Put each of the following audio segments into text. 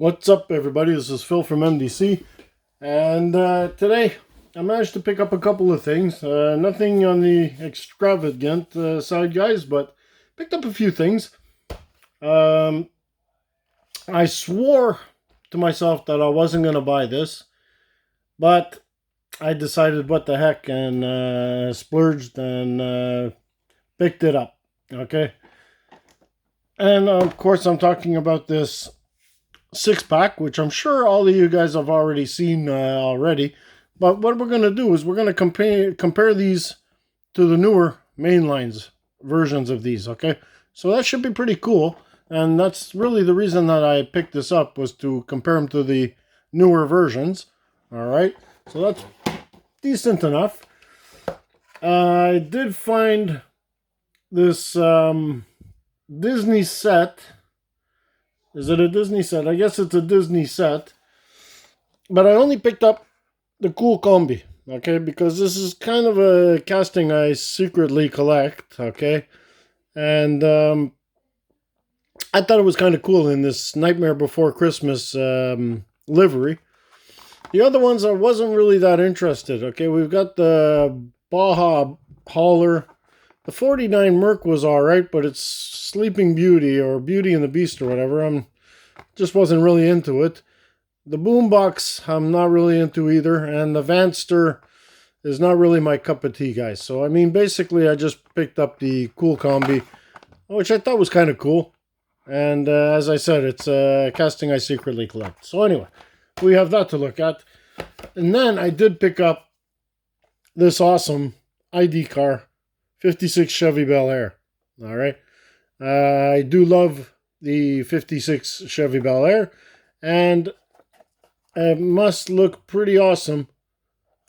What's up, everybody? This is Phil from MDC, and today I managed to pick up a couple of things. Nothing on the extravagant side, guys, but picked up a few things. Um, I swore to myself that I wasn't going to buy this, but I decided what the heck and splurged and picked it up. Okay, and of course I'm talking about this six-pack, which I'm sure all of you guys have already seen already. But what we're going to do is we're going to compare these to the newer mainlines versions of these, okay? So that should be pretty cool. And that's really the reason that I picked this up, was to compare them to the newer versions. All right, so that's decent enough. I did find this Disney set. Is it a Disney set? I guess it's a Disney set. But I only picked up the cool combi, okay? Because this is kind of a casting I secretly collect, okay? And I thought it was kind of cool in this Nightmare Before Christmas livery. The other ones I wasn't really that interested, okay? We've got the Baja Hauler. The 49 Merc was alright, but it's Sleeping Beauty or Beauty and the Beast or whatever. I'm just wasn't really into it. The Boombox I'm not really into either, and the Vanster is not really my cup of tea, guys. So I mean, basically I just picked up the cool combi, which I thought was kind of cool. And as I said, it's a casting I secretly collect. So anyway, we have that to look at. And then I did pick up this awesome ID car, 56 Chevy Bel Air. All right. I do love the 56 Chevy Bel Air, and it must look pretty awesome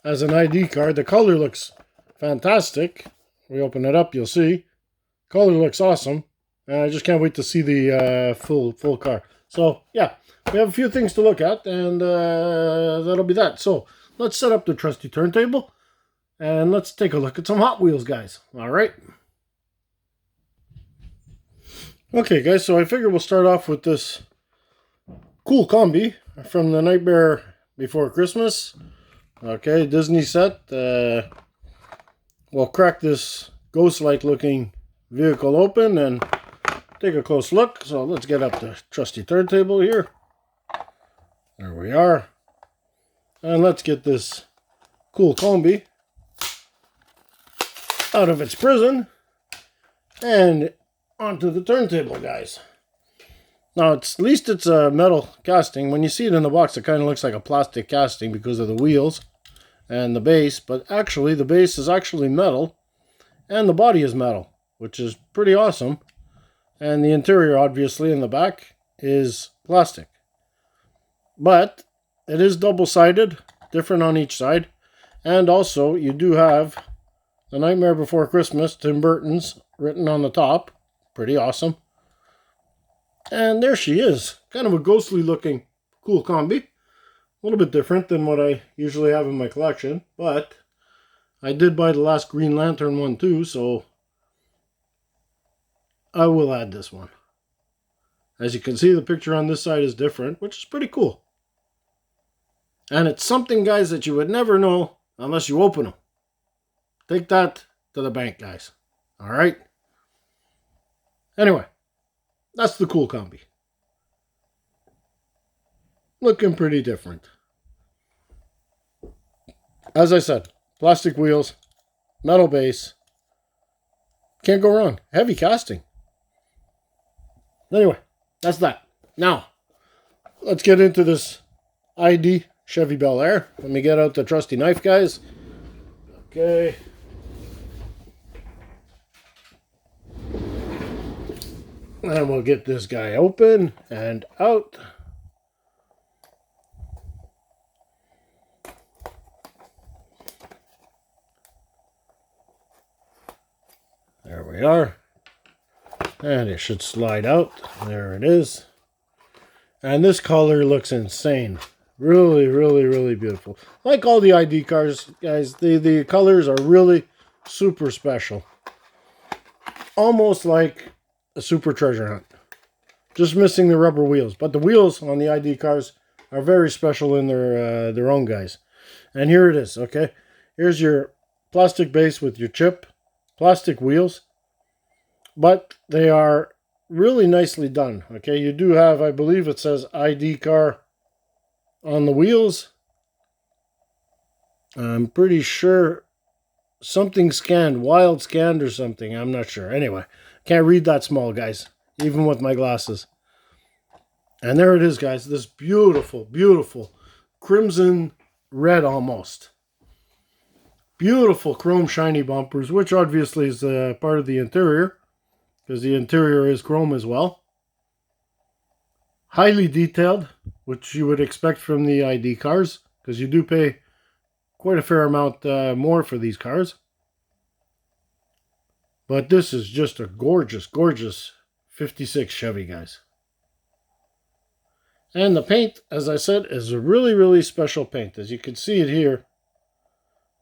as an ID card. The color looks fantastic. We open it up, you'll see. Color looks awesome, and I just can't wait to see the full car. So, yeah, we have a few things to look at, and that'll be that. So, let's set up the trusty turntable, and let's take a look at some Hot Wheels, guys. All right. Okay, guys, so I figure we'll start off with this cool combi from the Nightmare Before Christmas. Okay, Disney set. We'll crack this ghost-like looking vehicle open and take a close look. So let's get up the trusty turntable here. There we are. And let's get this cool combi out of its prison and onto the turntable, guys. Now, at least it's a metal casting. When you see it in the box, it kind of looks like a plastic casting because of the wheels and the base. But actually, the base is actually metal, and the body is metal, which is pretty awesome. And the interior, obviously, in the back is plastic. But it is double-sided, different on each side. And also, you do have The Nightmare Before Christmas, Tim Burton's, written on the top. Pretty awesome. And there she is. Kind of a ghostly looking cool combi. A little bit different than what I usually have in my collection. But I did buy the last Green Lantern one too, so I will add this one. As you can see, the picture on this side is different, which is pretty cool. And it's something, guys, that you would never know unless you open them. Take that to the bank, guys. All right? Anyway, that's the cool combi. Looking pretty different. As I said, plastic wheels, metal base. Can't go wrong. Heavy casting. Anyway, that's that. Now, let's get into this ID Chevy Bel Air. Let me get out the trusty knife, guys. Okay. And we'll get this guy open and out. There we are. And it should slide out. There it is. And this color looks insane. Really, really, really beautiful. Like all the ID cars, guys, the colors are really super special. Almost like a super treasure hunt. Just missing the rubber wheels. But the wheels on the ID cars are very special in their own, guys. And here it is, okay? Here's your plastic base with your chip, plastic wheels. But they are really nicely done, okay? You do have, I believe it says ID car on the wheels. I'm pretty sure something scanned, wild scanned or something. I'm not sure. Anyway, can't read that small, guys, even with my glasses. And there it is, guys. This beautiful, beautiful crimson red almost. Beautiful chrome shiny bumpers, which obviously is part of the interior, because the interior is chrome as well. Highly detailed, which you would expect from the ID cars, because you do pay quite a fair amount more for these cars. But this is just a gorgeous, gorgeous 56 Chevy, guys. And the paint, as I said, is a really, really special paint. As you can see it here,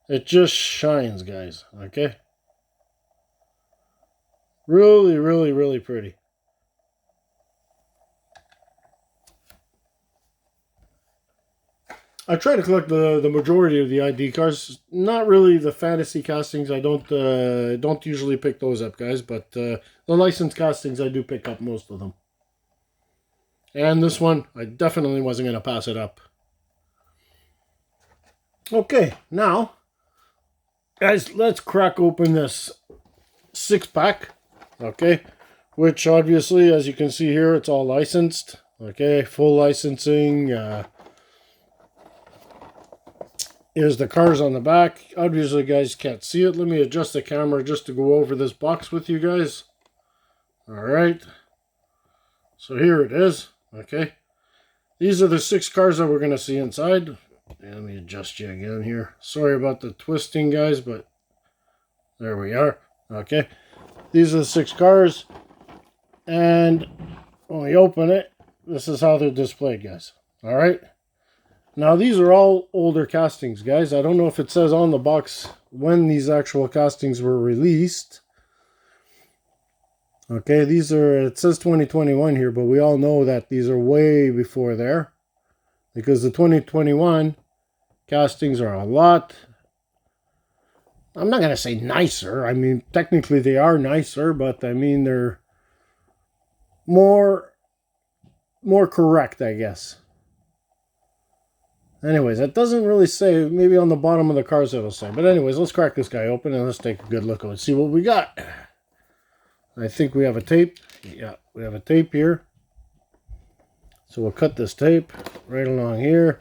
it just shines, guys, okay? Really, really, really pretty. I try to collect the majority of the ID cars. Not really the fantasy castings. I don't usually pick those up, guys. But the licensed castings, I do pick up most of them. And this one, I definitely wasn't going to pass it up. Okay, now, guys, let's crack open this 6-pack. Okay, which obviously, as you can see here, it's all licensed. Okay, full licensing. Here's the cars on the back. Obviously, guys can't see it. Let me adjust the camera just to go over this box with you guys. Alright. So here it is. Okay. These are the 6 cars that we're going to see inside. Let me adjust you again here. Sorry about the twisting, guys, but there we are. Okay. These are the 6 cars. And when we open it, this is how they're displayed, guys. Alright. Now, these are all older castings, guys. I don't know if it says on the box when these actual castings were released. Okay, these are, it says 2021 here, but we all know that these are way before there. Because the 2021 castings are a lot, I'm not going to say nicer. I mean, technically they are nicer, but I mean, they're more correct, I guess. Anyways, it doesn't really say. Maybe on the bottom of the cars it'll say. But anyways, let's crack this guy open and let's take a good look and see what we got. I think we have a tape. Yeah, we have a tape here. So we'll cut this tape right along here.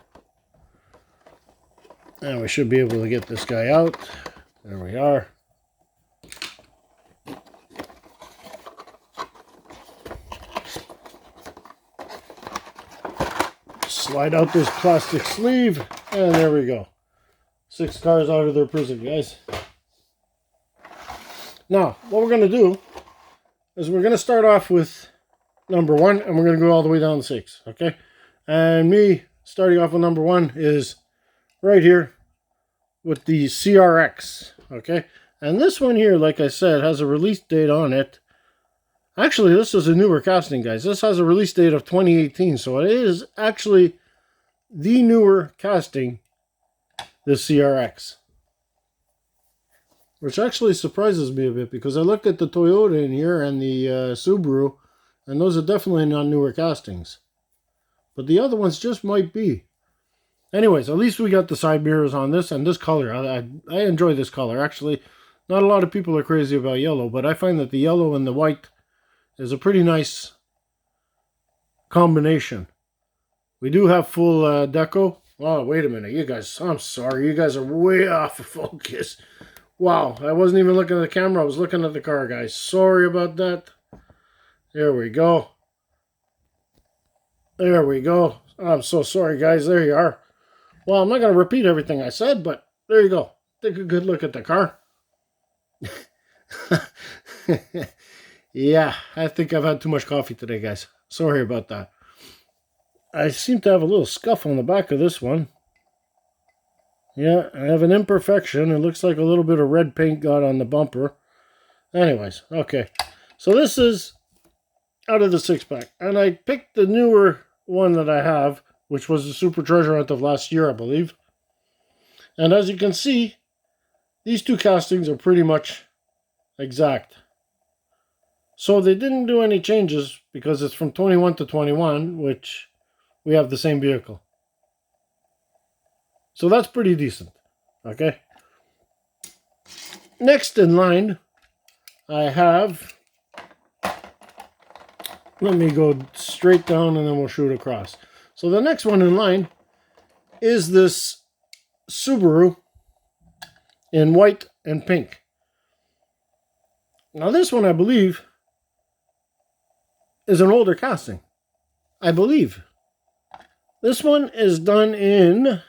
And we should be able to get this guy out. There we are. Slide out this plastic sleeve, and there we go. 6 cars out of their prison, guys. Now, what we're going to do is we're going to start off with number 1, and we're going to go all the way down to 6, okay? And me starting off with number 1 is right here with the CRX, okay? And this one here, like I said, has a release date on it. Actually, this is a newer casting, guys. This has a release date of 2018, so it is actually the newer casting, the CRX. Which actually surprises me a bit, because I look at the Toyota in here and the Subaru, and those are definitely not newer castings. But the other ones just might be. Anyways, at least we got the side mirrors on this, and this color. I enjoy this color. Actually, not a lot of people are crazy about yellow, but I find that the yellow and the white is a pretty nice combination. We do have full deco. Oh, wait a minute. You guys, I'm sorry. You guys are way off of focus. Wow, I wasn't even looking at the camera. I was looking at the car, guys. Sorry about that. There we go. There we go. I'm so sorry, guys. There you are. Well, I'm not going to repeat everything I said, but there you go. Take a good look at the car. Yeah, I think I've had too much coffee today, guys. Sorry about that. I seem to have a little scuff on the back of this one. Yeah, I have an imperfection. It looks like a little bit of red paint got on the bumper. Anyways, okay. So this is out of the 6-pack. And I picked the newer one that I have, which was the Super Treasure Hunt of last year, I believe. And as you can see, these two castings are pretty much exact. So they didn't do any changes because it's from 21 to 21, which we have the same vehicle. So that's pretty decent. Okay. Next in line, I have, let me go straight down and then we'll shoot across. So the next one in line is this Subaru in white and pink. Now this one, I believe, is an older casting. I believe. This one is done in,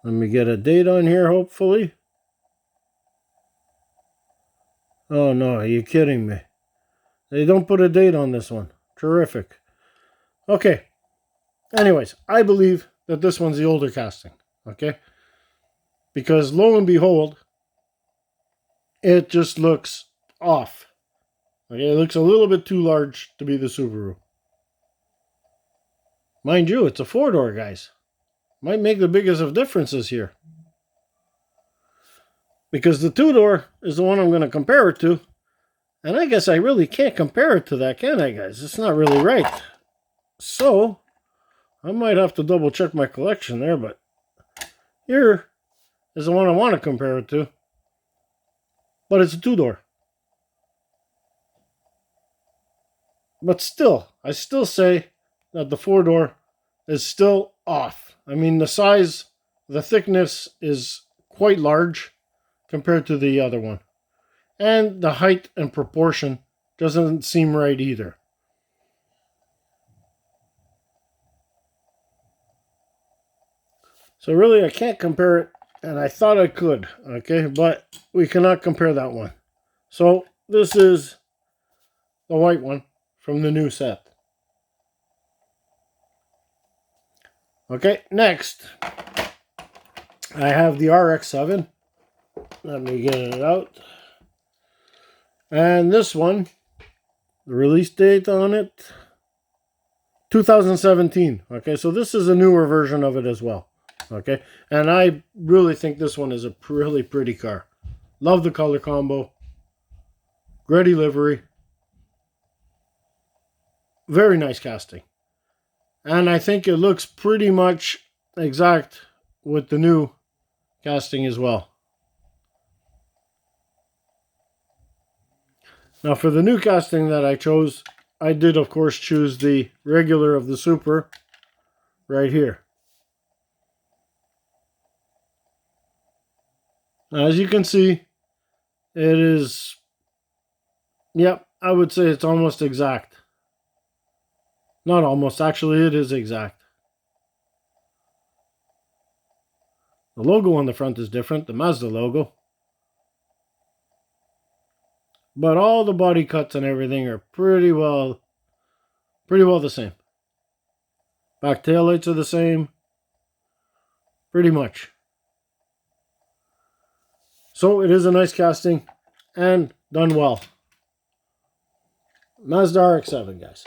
let me get a date on here, hopefully. Oh no, are you kidding me? They don't put a date on this one. Terrific. Okay. Anyways, I believe that this one's the older casting. Okay? Because lo and behold, it just looks off. Okay, it looks a little bit too large to be the Subaru. Mind you, it's a 4-door, guys. Might make the biggest of differences here. Because the 2-door is the one I'm going to compare it to. And I guess I really can't compare it to that, can I, guys? It's not really right. So, I might have to double check my collection there, but here is the one I want to compare it to. But it's a 2-door. But still, I still say that the 4-door is still off. I mean, the size, the thickness is quite large compared to the other one. And the height and proportion doesn't seem right either. So really, I can't compare it, and I thought I could, okay? But we cannot compare that one. So this is the white one from the new set. Okay, next, I have the RX-7. Let me get it out. And this one, the release date on it, 2017. Okay, so this is a newer version of it as well. Okay, and I really think this one is a really pretty car. Love the color combo. Great livery. Very nice casting. And I think it looks pretty much exact with the new casting as well. Now for the new casting that I chose, I did of course choose the regular of the Super right here. Now, as you can see, it is, yep, I would say it's almost exact. Not almost, actually it is exact. The logo on the front is different, the Mazda logo. But all the body cuts and everything are pretty well the same. Back taillights are the same. Pretty much. So it is a nice casting and done well. Mazda RX-7, guys.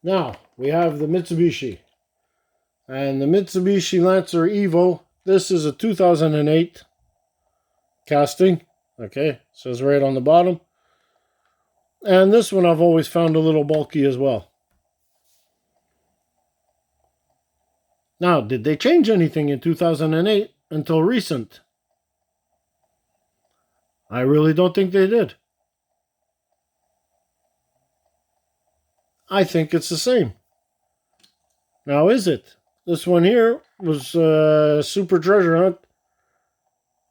Now, we have the Mitsubishi. And the Mitsubishi Lancer Evo. This is a 2008 casting. Okay, says right on the bottom. And this one I've always found a little bulky as well. Now, did they change anything in 2008 until recent? I really don't think they did. I think it's the same. Now, is it? This one here was Super Treasure Hunt,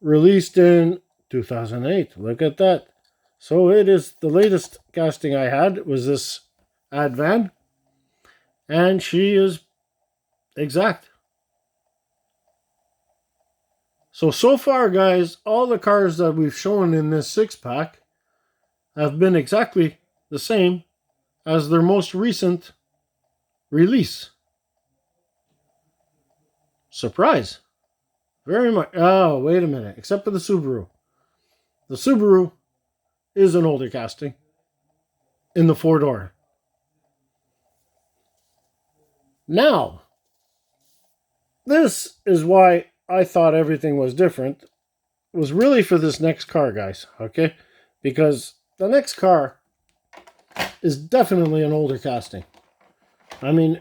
released in 2008. Look at that. So it is the latest casting I had. It was this Advan. And she is exact. So far, guys, all the cars that we've shown in this 6-pack have been exactly the same as their most recent release. Surprise. Very much. Oh, wait a minute. Except for the Subaru. The Subaru is an older casting. in the four-door. Now, this is why I thought everything was different. It was really for this next car, guys, okay? Because the next car is definitely an older casting. I mean,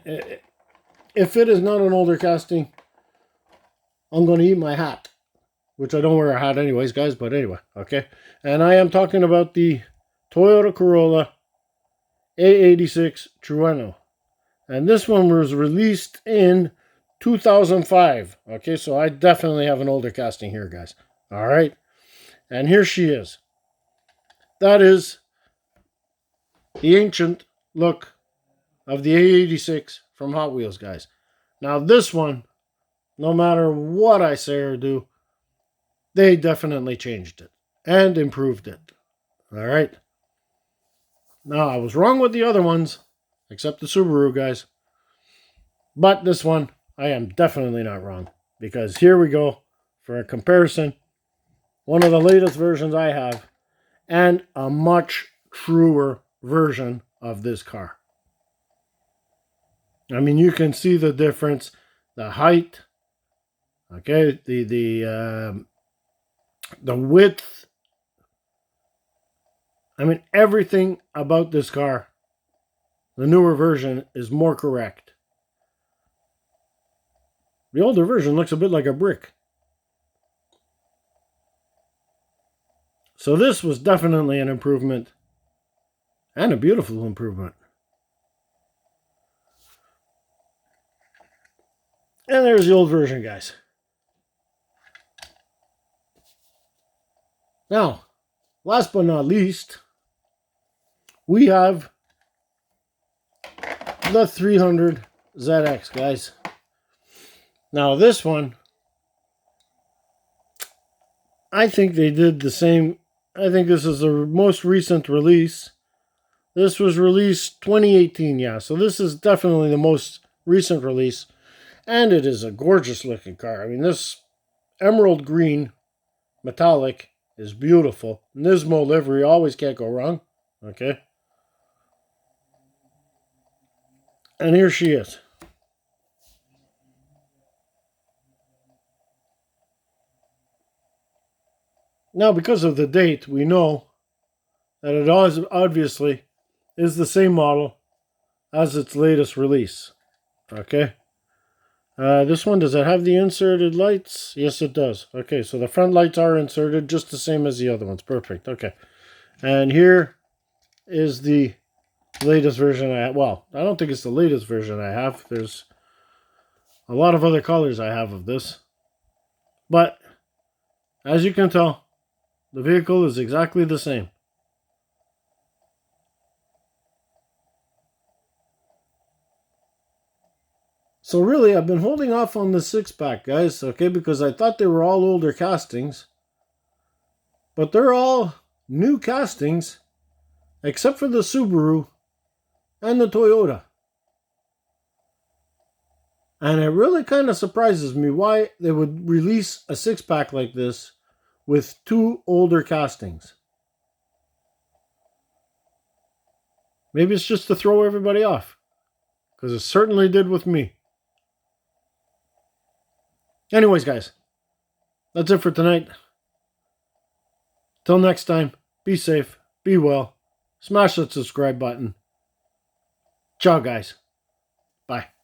if it is not an older casting, I'm going to eat my hat. Which I don't wear a hat anyways, guys, but anyway, okay? And I am talking about the Toyota Corolla A86 Trueno. And this one was released in 2005. Okay, so I definitely have an older casting here, guys. All right? And here she is. That is the ancient look of the A86 from Hot Wheels, guys. Now, this one, no matter what I say or do, they definitely changed it and improved it. All right? Now, I was wrong with the other ones, except the Subaru, guys. But this one, I am definitely not wrong. Because here we go for a comparison. One of the latest versions I have, and a much truer version of this car. I mean, you can see the difference, the height, okay, the width. I mean, everything about this car, the newer version, is more correct. The older version looks a bit like a brick. So this was definitely an improvement. And a beautiful improvement. And there's the old version, guys. Now, last but not least, we have the 300ZX, guys. Now, this one, I think they did the same. I think this is the most recent release. This was released 2018, yeah. So this is definitely the most recent release. And it is a gorgeous looking car. I mean, this emerald green metallic is beautiful. Nismo livery, always can't go wrong. Okay. And here she is. Now, because of the date, we know that it obviously is the same model as its latest release. Okay. This one, does it have the inserted lights? Yes, it does. Okay, so the front lights are inserted just the same as the other ones. Perfect. Okay. And here is the latest version I have. Well, I don't think it's the latest version I have. There's a lot of other colors I have of this. But, as you can tell, the vehicle is exactly the same. So really, I've been holding off on the 6-pack, guys, okay, because I thought they were all older castings. But they're all new castings, except for the Subaru and the Toyota. And it really kind of surprises me why they would release a 6-pack like this with two older castings. Maybe it's just to throw everybody off, because it certainly did with me. Anyways, guys, that's it for tonight. Till next time, be safe, be well, smash that subscribe button. Ciao, guys. Bye.